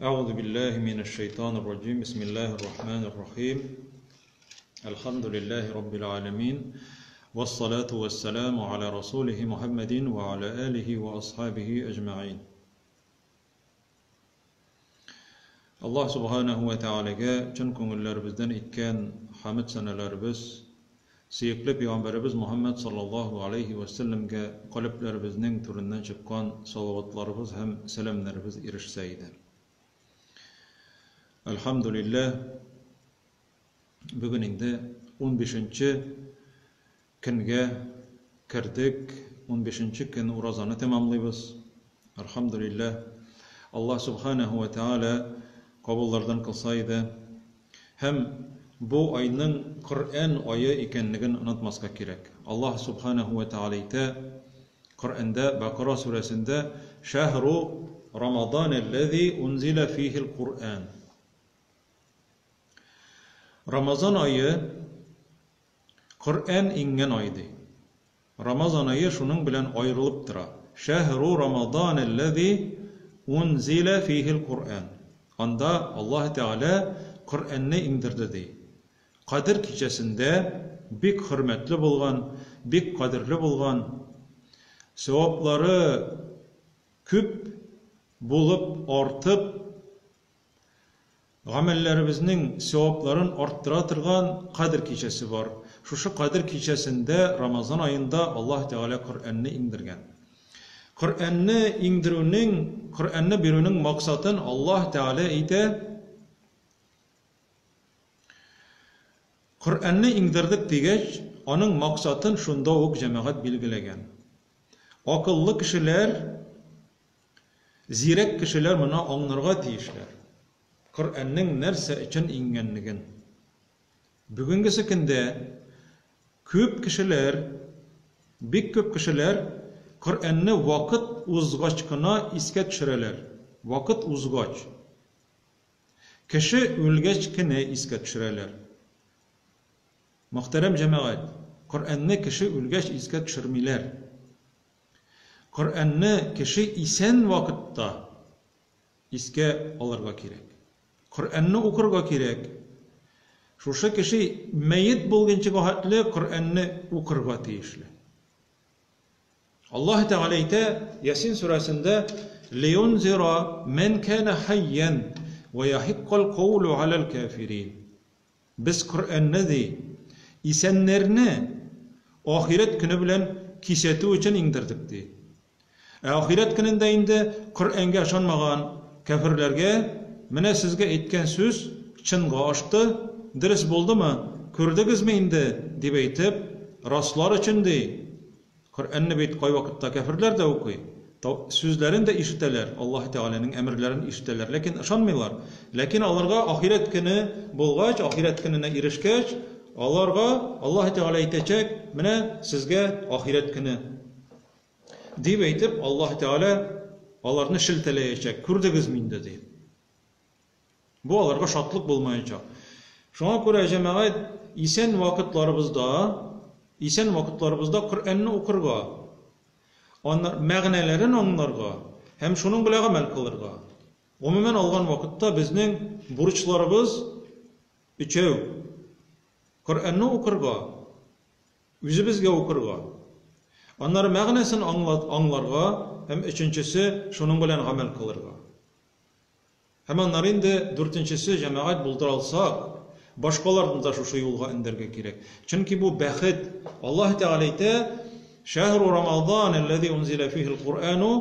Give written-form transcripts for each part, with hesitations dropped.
أعوذ بالله من الشيطان الرجيم بسم الله الرحمن الرحيم الحمد لله رب العالمين والصلاة والسلام على رسوله محمد وعلى آله وأصحابه أجمعين Allah subhanahu wa ta'alaga chin ko'ngillaribizdan etgan hamd sanalarimiz suyukli payg'ambarimiz Muhammad sallallohu alayhi va sallamga qalblarimizning turindan chiqqan salovatlarimiz ham salomlarimiz erishsa edi. Alhamdulillah bugun endi 15-kunga kirdik. 15-kun ro'zani tamomlaymiz. Alhamdulillah Allah subhanahu wa ta'ala qabullardan qilsaydi hem bu ayning Qur'on oyi ekanligini unutmasga kerak. Allah subhanahu wa ta'ala ayta Qur'onda Baqara surasida shahru Ramazanallazi unzila fihi al-Qur'an. Ramazan ayı Qur'on ingan oydi. Ramazan ayı şunun bilan ayrılıp tura. Shahru Ramazanallazi unzila fihi al-Qur'an. Anda Allah Teala Qur'onni indirdi deydi. Qadir kechasida bek hurmatli bo'lgan, bek qadrli bo'lgan, savoblari ko'p bo'lib ortib, amellarimizning savoblarini orttira turgan Qadr kechasi bor. Shu Qadr kechasida Ramazon oyida Allah Teala Qur'onni indirgan. Qur'onni indiruning, Qur'onni beruning maqsadini Allah Teala aytdi. Qur'onni indirdik degach, onun maqsadini shunda o'q jamoat belgilagan. Aqlli kishilar, zirak kishilar buni anglashga tiyishlar. Qur'onning narsa uchun inganligini. Bugungi kunda ko'p kishilar, bek ko'p kishilar Qur'onni vaqt uzg'achgina esga tushiralar. Vaqt uzg'ach. Kishi o'lgachgina esga tushiralar. Muhtaram jamoat, Qur'onni kishi o'lgach esga tushirmaylar. Qur'onni kishi isen vaqtda esga olirga kerak. Qur'onni o'qirga kerak. Shusha kishi mayit bo'lguncha hatli Qur'onni o'qirga tegishli. Allah Teala ayta Yasin surasida liyunzira man kana hayyan va yahiqqal qawlu alal kafirin. Biz Qur'onni de isenlerni ahiret kuni bilan kesatu uchun indirdik de. Ahiret kunida endi Qur'onga ishonmagan kafirlarga mana sizga aytgan so'z chinga oshdi, durust bo'ldimi? Ko'rdingizmi endi deb aytib, rostlar uchun de Qur'onni bet qo'y vaqtda kafirlar da o'qiy. So'zlarini da eshitalar, Alloh taolaning amrlarini eshitalar, lekin ishonmaylar. Lekin ularga oxirat kuni bo'lg'ach, oxirat kunina erishgach, ularga Alloh taolo aytacak, mana sizga oxirat kuni deb aytib, Alloh taolo ularni shiltalayacak. Ko'rdingizmi endi deb. Bu ularga shotlik bo'lmayacak. Shunga ko'ra jamoat isen vaqtlarimizda Qur'onni o'qirga, onlar ma'nolarini anlarga, hem şunun bilan amal qilirga. Umuman olgan vaqtda bizning burchlarimiz üçev. Qur'onni o'qirga, o'zimizga o'qirga. Onlar ma'nosini anglarga, hem üçüncüsü şunun bilan amal qilirga. Hem onlar endi dördüncüsü jamoat buldur alsak, başqalardan da şu yolga indirge kerak. Çünkü bu baxit Allah Teala ayta Şehru Ramazanallazi unzila fihi al-Qur'anu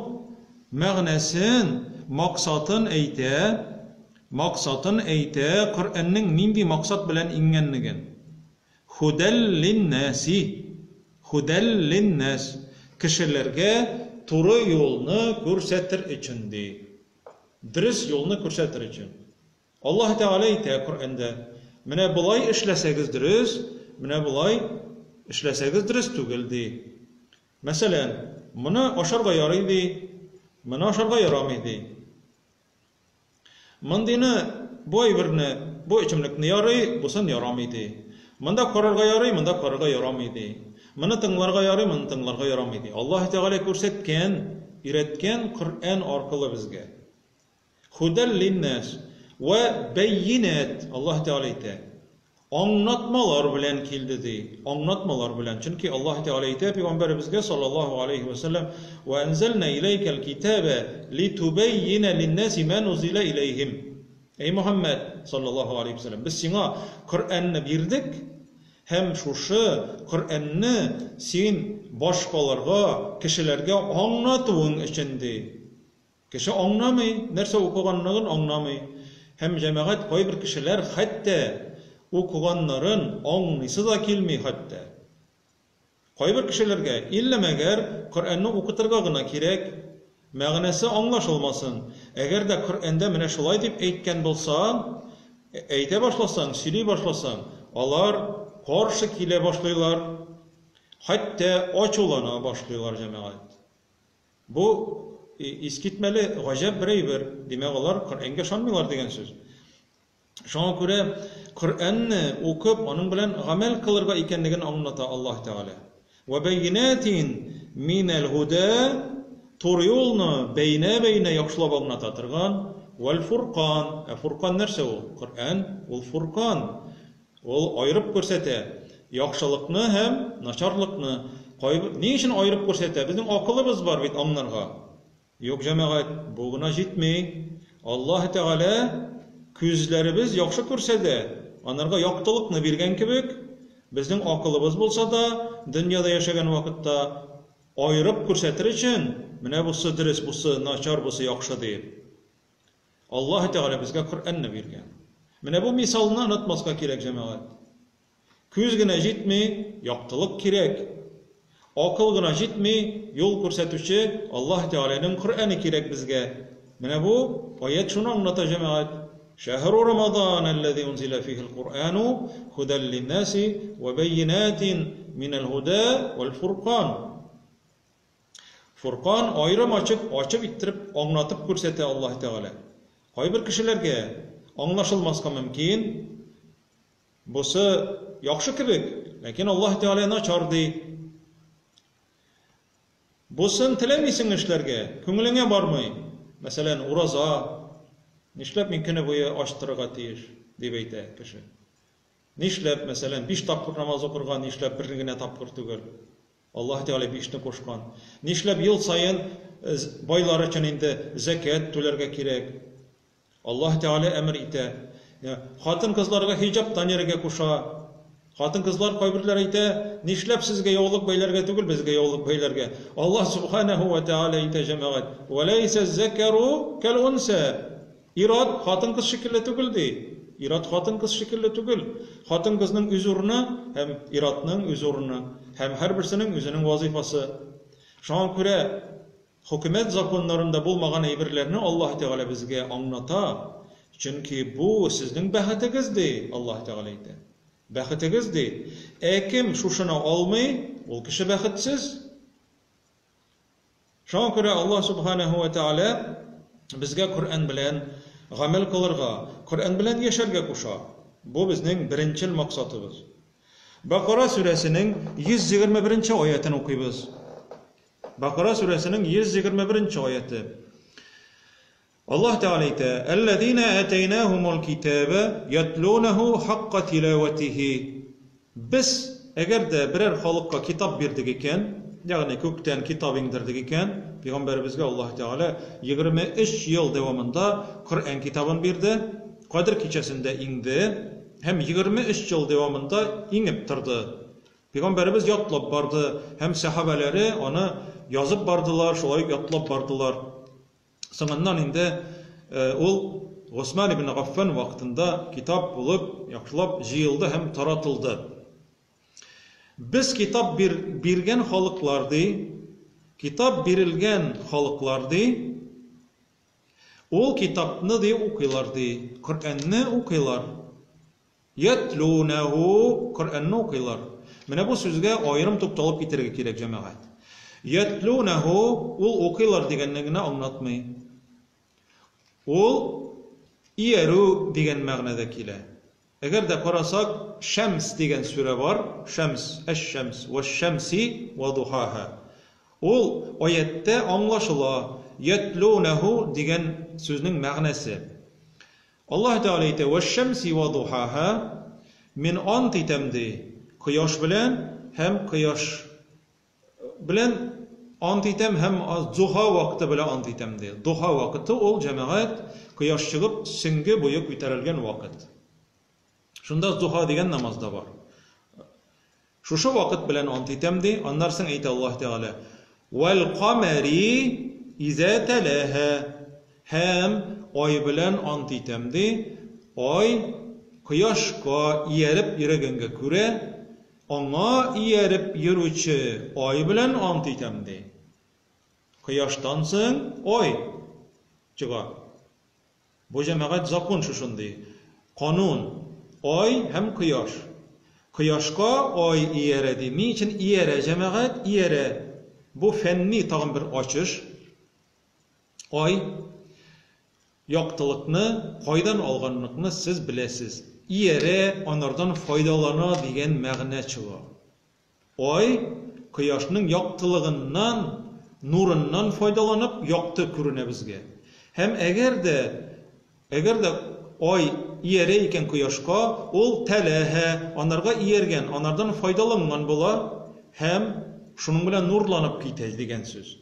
ma'nasin maqsadın ayta Qur'onning nindi maqsad bilan inganligin. Hudal linnas kishilarga to'g'ri yo'lni ko'rsatir uchun de. Durust yo'lni ko'rsatir uchun. Allah Teala ayta Qur'onda mana bulay ishlasangiz durust, mana bulay ishlasangiz durust tugildi. Masalan, buni osharga yaraydi, buni osharga yaramaydi. Mundini bu ayvirni, bu ichimlikni yaray, busin yaramaydi. Munda qararga yaray, munda qararga yaramaydi. Buni tinglarga yaray, buni tinglarga yaramaydi. Alloh taolo ko'rsatgan, iratgan Qur'on orqali bizga. Hudel linnas ve beyinat. Allah Teala ite. Anlatmalar bilen kildi. Anlatmalar bilen. Çünkü Allah Teala ite Peygamberimizge sallallahu aleyhi ve sellem ve enzelna ileykel kitabe litubeyyine linnasi ma nuzila ileyhim. Ey Muhammed sallallahu aleyhi ve sellem biz sana Kur'an'ı birdik. Hem şuşu Kur'an'ı sen başkalarga, kişilerge anlatıwın içindi. Kişi anlamay, nerse okuganlygyn anlamay. Hem cemaat koy bir kişiler hatta okuganların anlısı da kilmi hatta. Koy bir kişilerge illemeger Kur'an'ı okutırga gına kirek, ma'nası anlaşılmasın. Eğer de Kur'an'da mene şolay dip aytgan bolsa, ayta başlasan, söyley başlasan, alar karşı kile başlaylar. Hatta açılana başlaylar cemaat. Bu iskitmeli gajab bireyber. Demek olar Kur'an'ga şanmıyorlar degen söz. Şoňa göre Kur'an'ı okup onun bilen amel kılırga ekenligini anlata Allah Teala. Ve beyinatin minel huda toryolny beyne ýakşylap anlatatyrgan wal furqan. Furqan nerse o? Kur'an ol furqan. Ol aýryp görsete. Ýakşylykny hem naçarlykny. Ne için aýryp görsete? Bizning akylymyz bar bit anlarga. Yok cemaat, buguna jitmey. Allah Teala küzlerimiz ýakşy görsede, anarga ýaktylykny bergen kebek, bizning akylymyz bolsa da, dünýäde ýaşagan wagtda aýryp görsetir için, mene bu dürüst, bu naçar, bu ýakşy diýip. Allah Teala bizge Kur'an'ny bergen. Mene bu misalny anlatmaska kerek cemaat. Küz gine jitmey, ýaktylyk kerek. Akıl gına jitmey, yol görsetüçi Allah Teala'nın Kur'an'ı kerek bizge. Mene bu ayet şunu anlata cemaat. شهر رمضان الذي أنزل فيه القرآن هدى للناس وبينات من الهدى والفرقان. Furqan ayrım açıp ittirip anlatıp görsete Allah Teala. Hay bir kişilerge anlaşılmaska mümkin. Busu yaxşı kibik, lakin Allah Teala naçar di. Busun tilemisin işlerge, köngülüne barmay. Mesela uraza Nişlep mümkünü boyu açtırıga tiyiş, deyip eyte kişi. Nişlep mesela 5 tapkır namaz okurgan, nişlep birine tapkır tügül. Allah Teala bir işini koşkan. Nişlep yıl sayın baylar için indi zekat tülerge kirek. Allah Teala emir ite. Hatın kızlarga hicap taniyerge kuşa. Hatın kızlar koybirler ite. Nişlep sizge yoğuluk beylerge tügül, bizge yoğuluk beylerge. Allah subhanahu ve Teala ite cemaat. Ve leyse zekaru kel unsa. İrat hatın kız şekilde tügüldü. İrat hatın kız şekilde tügül. Hatın kızının üzürünü hem iratının üzürünü hem her birisinin üzünün vazifası. Şoňa göre hükümet zakonlarında bulmagan eýberlerini Allah Teala bizge anlata. Çünkü bu sizin bähatigizdi Allah Teala aýtdy. Bähatigizdi. Kim şuşuna almay, ol kişi bähatsiz. Şoňa göre Allah subhanahu ve Teala bizge Kur'an bilen amel kılırga, Kur'an bilen yaşarga kuşa. Bu bizning birinchi maksatımız. Bakara suresinin 121. ayetini okuyuz. Bakara suresinin 121. ayeti. Allah Teala ite: "Ellezine ataynahumul kitabe yatlunahu hakka tilavatihi." Biz eğer de birer halkka kitap berdik eken, yani kökten kitap indirdik eken, Peygamberimizge Allah Teala 23 yıl devamında Kur'an kitabını berdi. Kadir keçesinde indi. Hem 23 yıl devamında inip turdu. Peygamberimiz yatlap bardı. Hem sahabeleri onu yazıp bardılar, şolay yatlap bardılar. Soňandan indi ol Osman ibn Affan vaqtında kitap bulup, yaxşılap jyyldy hem taratıldı. Biz kitap bergen halyklardy, kitap berilgen halyklardy. Ol kitapny da okuylardy, Kur'anny okuylar. Yatlunahu, Kur'anny okuylar. Mene bu sözge aýrym toktalyp gitirge kerek jemaat. Yatlunahu, ol okuylar degenligini anlatmay. Ol iyeru degen magnada kile. Eğer de karasak Şems degen süre var. Şems, eş-şems ve şemsi ve duhaha. Ул аятта аңлашыла. Ятлунаху дигән сүзнең мәгънәсе. Аллаһ Тәгалә әйтә: "Вәш-шәмси ва духаха", мин ант итәм ди, кояш белән һәм кояш белән ант итәм һәм духа вакыты белән ант итәм ди. Духа вакыты ул җәмәгать кояш чыгып сөңге буе күтәрелгән вакыт. Шунда духа дигән намаз да бар. Шушы вакыт белән ант итәм ди. Аннан соң әйтә Аллаһ Тәгалә: "Вал камари иза талаха", һәм ай белән ант итәм ди. Ай кояшка ияреп йөргәнгә күрә, аңа ияреп йөрүче ай белән ант итәм ди. Кояштан соң ай чыга. Бу җәмәгать закон шушындый. Канун ай һәм кояш. Кояшка ай иярә ди. Ни өчен иярә җәмәгать? Иярә. Бу фәнни тагын бер ачыш. Ай яктылыкны кайдан алганлыкны сез беләсез. Иярә, анардан файдалана дигән мәгънә чыга. Ай кояшның яктылыгыннан, нурыннан файдаланып якты күренә безгә. Һәм әгәр дә ай иярә икән кояшка, ул тәләһә, анарга ияргән, анардан файдаланган була һәм шуның белән нурланып китә дигән сүз.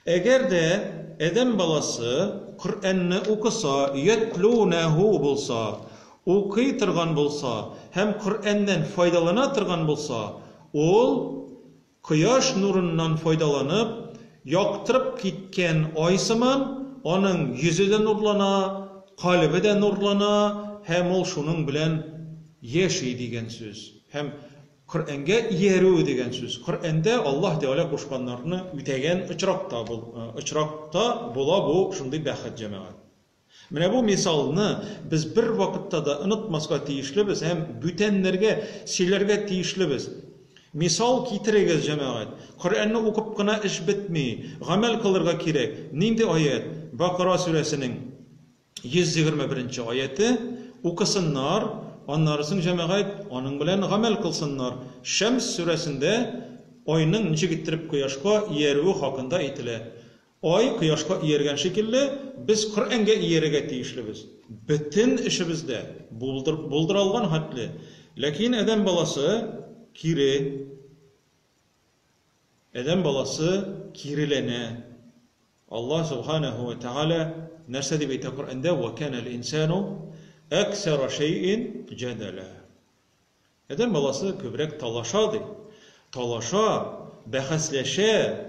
Әгәр дә адәм баласы Коръәнне укыса, ятлунаху булса, укый торган булса һәм Коръәннән файдалана торган булса, ул кояш нурыннан файдаланып, яктырып киткән ай сыман, аның йөзе дә нурлана, калбы дә нурлана, һәм ул шуның белән яши дигән сүз. Һәм Коръәнгә иярү дигән сүз. Коръәндә Аллаһ Тәгалә кушканнарны үтәгән очракта була бу шундый бәхет җәмәгать. Менә бу мисалны без бер вакытта да онытмаска тиешлебез һәм бүтәннәргә сөйләргә тиешлебез. Мисал китерегез җәмәгать. Коръәнне укып кына эш бетми, гамәл кылырга кирәк. Нинди аят? Бакара сүрәсенең 121-нче аяты. Укысыннар, аннарысын җәмәгать аның белән гамәл кылсыннар. Шәмс сүрәсендә айның ничек иттереп кояшка иярүе хакында әйтелә. Ай кояшка ияргән шикелле, без Коръәнгә иярергә тиешлебез. Бөтен эшебездә булдырылган хәтле. Ләкин адәм баласы кире. Адәм баласы киреләнә. Аллаһ Субханаһу ва Тәгалә нәрсә дип әйтә Коръәндә? "Ва кана ал-инсану аксара шай'ин җадала". Адәм баласы күбрәк талаша ди. Талаша, бәхәсләшә.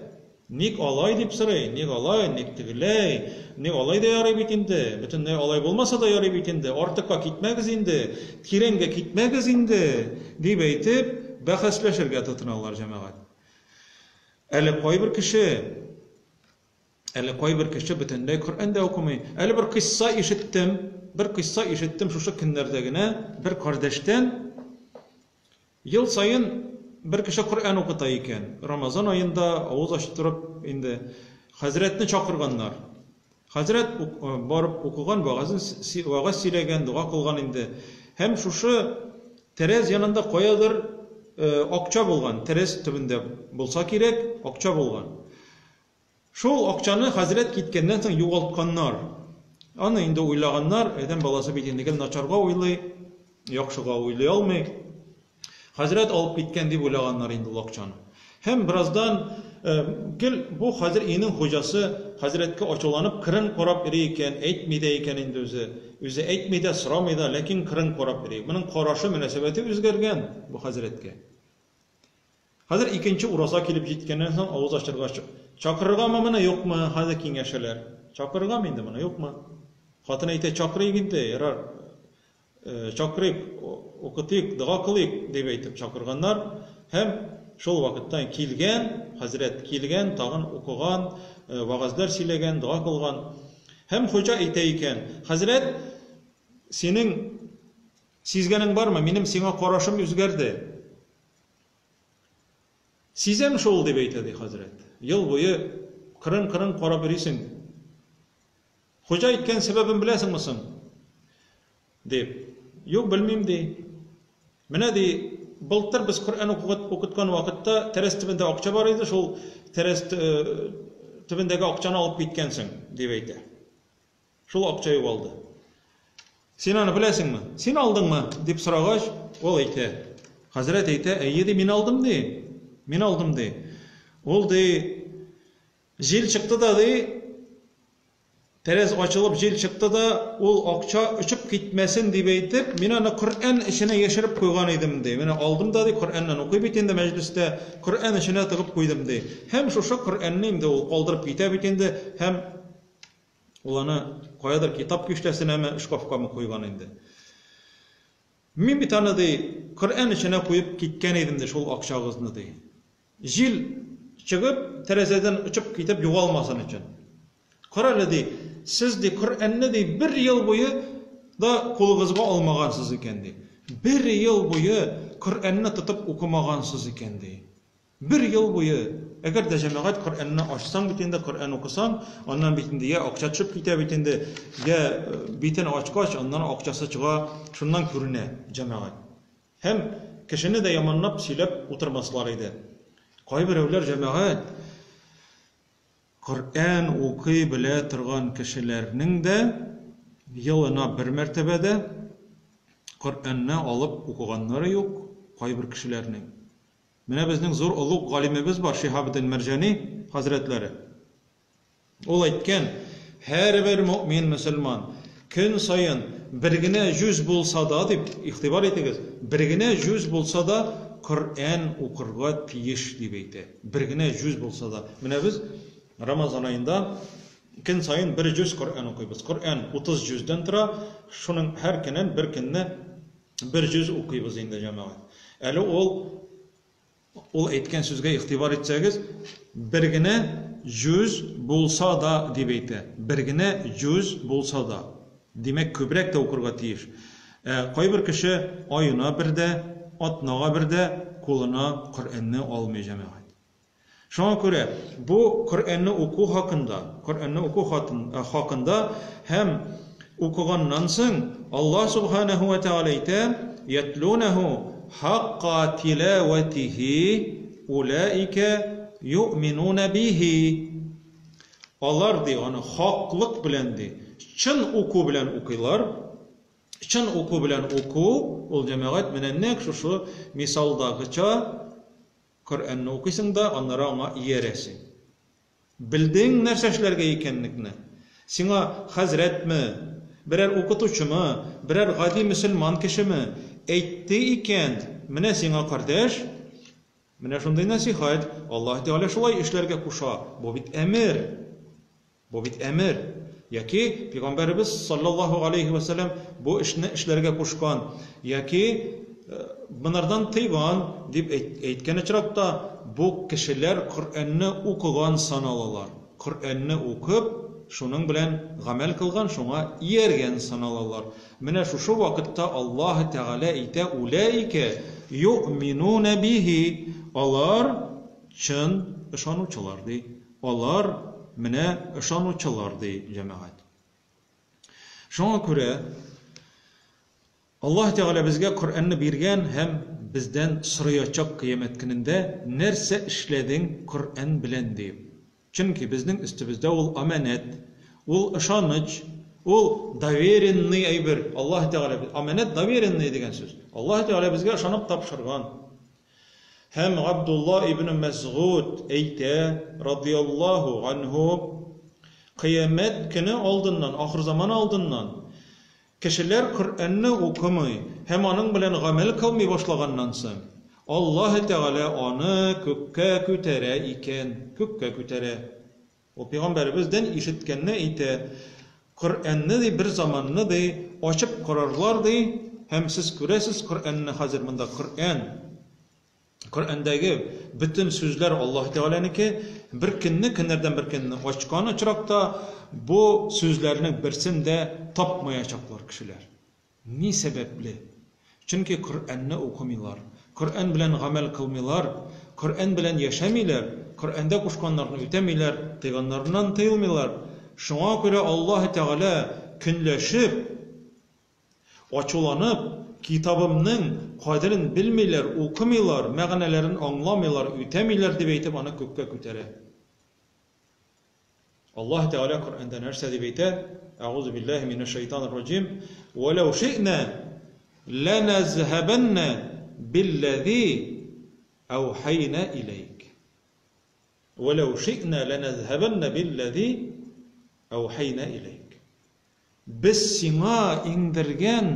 Ник алай дип сорый, ник алай, ник тегеләй, ник алай да ярый бит инде. Бөтенләй алай булмаса да ярый бит инде. Артыкка китмәгез инде, тирәнгә китмәгез инде дип әйтеп, бәхәсләшергә тотыналар җәмәгать. Әле кайбер кеше бөтенләй Коръәндә укымый. Әле бер кисса ишеттем шушы көннәрдә генә бер кардәштән. Ел сайын бер кеше Коръән укыта икән. Рамазан аенда авыз ачтырып инде хәзрәтне чакырганнар. Хәзрәт барып укыган, вагаз сөйләгән, дуга кылган инде. Һәм шушы тәрәз янында каядыр акча булган. Тәрәз төбендә булса кирәк, акча булган. Шул акчаны хәзрәт киткәннән соң югалтканнар. Аны инде уйлаганнар, адәм баласы бит инде начарга уйлый, яхшыга уйлый алмый. Хәзрәт алып киткән дип уйлаганнар инде ул акчаны. Һәм бераздан бу хәзер өйнең хуҗасы хәзрәткә ачуланып кырын карап йөри икән, әйтми дә икән инде үзе. Үзе әйтми дә, сорамый да, ләкин кырын карап йөри. Моның карашы, мөнәсәбәте үзгәргән бу хәзрәткә. Хәзер икенче ураза килеп җиткәннән соң авыз ачырга чакырыргамы моны, юкмы? Хәзер киңәшәләр. Чакырыргамы инде моны, юкмы? Хатын әйтә, чакырыйк инде, ярар. Чакырыйк, укытыйк, дуга кылыйк дип әйтеп чакырганнар. Һәм шул вакытта килгән, хәзрәт килгән, тагын укыган, вагазлар сөйләгән, дуга кылган. Һәм хуҗа әйтә икән, хәзрәт, синең сизгәнең бармы? Минем сиңа карашым үзгәрде. Сизәм шул дип әйтә ди хәзрәт. Ел буе кырын-кырын карап йөрисең. Хуҗа әйткән сәбәбен беләсеңме соң? Дип. Юк, белмим ди. Менә ди, былтыр без Коръән укыткан вакытта тәрәз төбендә акча бар иде, шул тәрәз төбендәге акчаны алып киткәнсең дип әйтә. Шул акча югалды. Син аны беләсеңме? Син алдыңмы? Дип сорагач, ул әйтә. Хәзрәт әйтә, әйе ди, мин алдым ди. Мин алдым ди. Ул ди, җил чыкты да ди, тәрәз ачылып җил чыкты да, ул акча очып китмәсен дип әйтеп, мин аны Коръән эченә яшереп куйган идем ди. Менә алдым да ди, Коръәннән укый бит инде мәҗлестә, Коръән эченә тыгып куйдым ди. Һәм шушы Коръәнне инде ул калдырып китә бит инде, һәм ул аны каядыр китап киштәсенәме, шкафкамы куйган инде. Мин бит аны ди, Коръән эченә куеп киткән идем ди, шул акчагызны ди. Җил чыгып, тәрәзәдән очып китеп югалмасын өчен. Карале ди, сез ди Коръәнне ди 1 ел буе да кулыгызга алмагансыз икән ди. 1 ел буе Коръәнне тотып укымагансыз икән ди. 1 ел буе. Әгәр дә җәмәгать Коръәнне ачсаң бит инде, Коръән укысаң, аннан бит инде я акча төшеп китә бит инде, я битен ачкач, аннан акчасы чыга, шуннан күренә җәмәгать. Һәм кешене дә яманлап сөйләп утырмаслар иде. Кайберәүләр җәмәгать Коръән укый белә торган кешеләрнең дә елына 1 мәртәбәдә Коръәнне алып укыганнары юк, кайбер кешеләрнең. Менә безнең зур улуг галимебез бар, Шиһабуддин Мәрҗани хәзрәтләре. Ул әйткән, һәрбер мөмин мөселман көн сайын бер генә җүз булса да дип игътибар итегез, бер генә җүз булса да Коръән укырга тиеш дип әйтә. Бер генә җүз булса да. Менә без Рамазан аенда көн сайын 1 җүз Коръән укыйбыз. Коръән 30 җүздән тора, шуның һәр көнен бер көнне 1 җүз укыйбыз инде җәмәгать. Әле ул әйткән сүзгә игътибар итсәгез, бер генә җүз булса да дип әйтә. Бер генә җүз булса да. Димәк, күбрәк тә укырга тиеш. Кайбер кеше аена бердә, атнага бердә кулына Коръәнне алмый җәмәгать. Шуңа күрә бу Коръәнне уку хакында һәм укыганнан соң Аллаһ субханаһу ва тааля әйтә: "Ятлунаху хаққа тилаватихи улаика юъминуна бихи." Алар ди аны хаклык белән ди, чын уку белән укыйлар. Чын уку белән уку, ул җәмәгать менән нәкъ шушы мисалдагыча Коръәнне укыйсың да, аннары аңа иярәсең. Белдең нәрсә эшләргә икәнлекне. Сиңа хәзрәтме, берәр укытучымы, берәр гади мөселман кешеме әйтте икән, менә сиңа кардәш, менә шундый насихат, Аллаһ Тәгалә шулай эшләргә куша. Бу бит әмер. Бу бит әмер. Яки Пәйгамбәрбез саллаллаһу алейхи ва саллям бу эшне эшләргә кушкан, яки bunlardan tıygan deyip eytkeni çıraqta bu kişiler Kur'an'ını okugan sanalalar. Kur'an'ını okup şunun bilen gamel kılgan, şuna iyergen sanalalar. Mine şu vakitte Allah Teala ite ulaike yu'minune bihi. Onlar çın ışanuçalardı. Onlar mine ışanuçalardı cemaat. Şuna göre Allah Teala bizge Kur'an'ını bergen hem bizden soruyacak kıyamet gününde nerse işledin Kur'an bilen deyip. Çünkü bizning üstümüzde ol amanet, ol ışanıç, ol daverenli ayber. Allah Teala amanet daverenli degen söz. Allah Teala bizge ışanıp tapşırgan. Hem Abdullah ibn Mes'ud eyte radıyallahu anhu kıyamet günü aldığından, ahir zaman aldığından kişiler Kur'an'ını okumay, hem onun bilen gamel kılmay başlagandan soň Allah Teala onu kökkä kötere iken, kökkä kötere. O Peygamberimizden işitkenine ite, Kur'an'ını bir zamanını açıp kararlar hem siz göresiz Kur'an'ını hazır mında Kur'an'dagi bütün sözler Allah Teala'nınki bir günlerden bir günni açkanı çıraqta bu sözlerinin birisini de tapmayacaklar kişiler. Ni sebepli? Çünkü Kur'an'ını okumaylar. Kur'an bilen amel kılmaylar. Kur'an bilen yaşamaylar. Kur'an'da kuşkanlarını ötemaylar. Tıyganlarından tıyılmaylar. Şuna göre Allah Teala künleşip, açılanıp, kitabımның кадерен белмиләр, укымыйлар, мәгънәләрен аңламыйлар, үтәмиләр дип әйтеп аны күккә күтәрә. Allah Teala Kur'an'da нәрсә дип әйтә? Әгъузу биллаһи минәш-шәйтанир-раҗим. Ва лау ши'на ланазһабанна билләзи әүхәйна иләйк. Ва лау ши'на ланазһабанна билләзи әүхәйна иләйк. Без сиңа иңдергән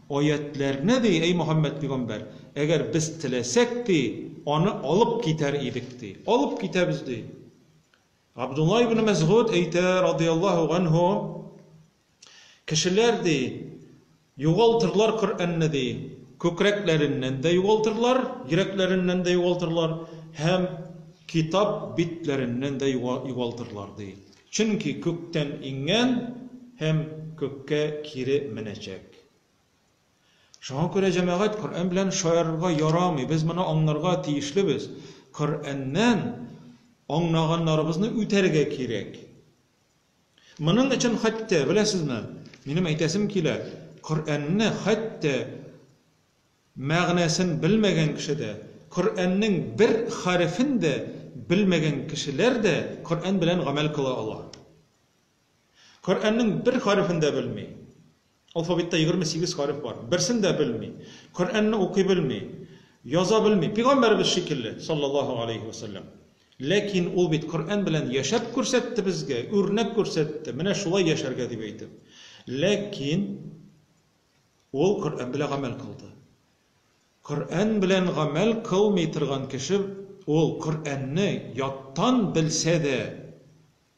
ayetlәрне ди, ey Muhammed пәйгамбәр, әгәр без теләсәк ди, аны алып китәр идек ди. Алып китәбез ди. Abdullah ibn Mes'ud әйтә радиллаһу анһу, кешеләр ди югалтырлар Коръәнне ди, күкрәкләреннән дә югалтырлар, йөрәкләреннән дә югалтырлар, һәм китап битләреннән дә югалтырлар ди. Чөнки күктән иңгән һәм күккә кире менәчәк. Шуңа күрә җәмәгать Коръән белән шаярырга ярамый. Без моны аңларга тиешлебез. Коръәннән аңлаганнарыбызны үтәргә кирәк. Моның өчен хәтта, беләсезме, минем әйтәсем килә, Коръәнне хәтта мәгънәсен белмәгән кеше дә, Коръәннең бер хәрефен дә белмәгән кешеләр дә Коръән белән гамәл кыла ала. Коръәннең бер хәрефен дә белми. Алфавитта 28 хәреф бар. Берсен дә белми. Коръәнне укый белми, яза белми. Пәйгамбәрбез шикелле саллаллаһу алейхи ва саллям. Ләкин ул бит Коръән белән яшәп күрсәтте безгә, үрнәк күрсәтте. Менә шулай яшәргә дип әйтеп. Ләкин ул Коръән белән гамәл кылды. Коръән белән гамәл кылмый торган кеше ул Коръәнне яттан белсә дә,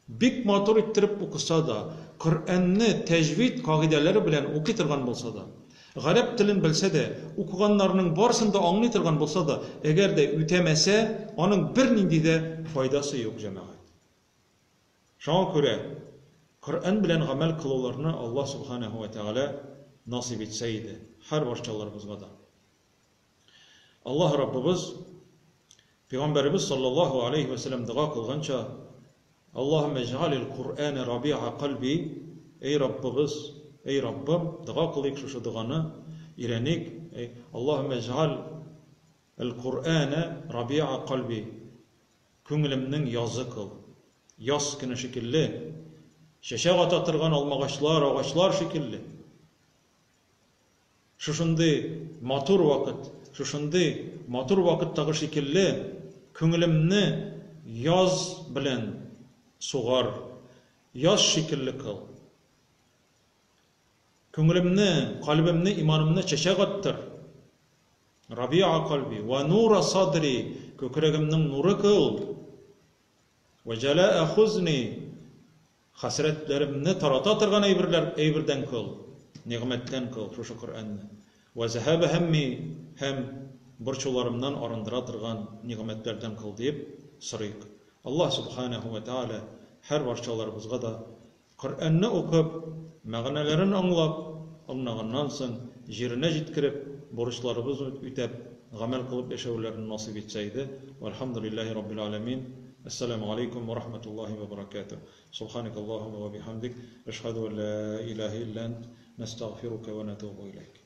бик матур иттереп укыса да, Коръәнне тәҗвид кагыйдәләре белән укый торган булса да, гарәп телен белсә дә, укыганнарның барысын да аңлый торган булса да, әгәр дә үтәмәсә, аның бер нинди дә файдасы юк җәмәгать. Шуңа күрә Коръән белән гамәл кылуларны Аллаһ субханаһу ва тааля насип итсә иде, һәр барчаларыбызга да. Аллаһ Раббыбыз Пәйгамбәрбез саллаллаһу алейхи ва саллям дуа кылганча, Allahümme ec'alil Kur'ane rabi'a kalbi. Ey Rabbimiz, ey Rabbim, dua kılık şu duanı, irenik. Allahümme ec'alil Kur'ane rabi'a kalbi. Köngülümün yazı kıl. Yaz kını şekilli. Şeşe atatırgan almağaçlar, ağaçlar şekilli. Şuşundu matur vakit, şuşundu matur vakittagi şekilli. Köngülümni yaz bilen suğar, yaz şekilli kıl. Köngülümni, kalbimni, imanımni çeşek attır. Rabi'a kalbi ve nura sadri, kökregimnin nuru kıl. Ve cela'a huzni, hasretlerimni tarata tırgan eybirden kıl. Nimetten kıl, şu Kur'an'ni. Ve zehebe hemmi, hem burçularımdan arındıra tırgan nimetlerden kıl deyip sırıyık. Allah subhanahu ve taala her barçalarımızga da Kur'an'ni okup, мәгънәләрен аңлап, аңлаганнан соң җиренә җиткереп, бурычларыбызны үтәп, гамәл кылып яшәүләрен насыйп итсә иде. Валхамдулиллаһи раббил аламин. Ассаламу алейкум ва рахматуллаһи ва баракатуһ. Субханакаллаһумма ва бихамдик, ашһаду ан ла илаха илля ант, настагфирука ва натубу илейк.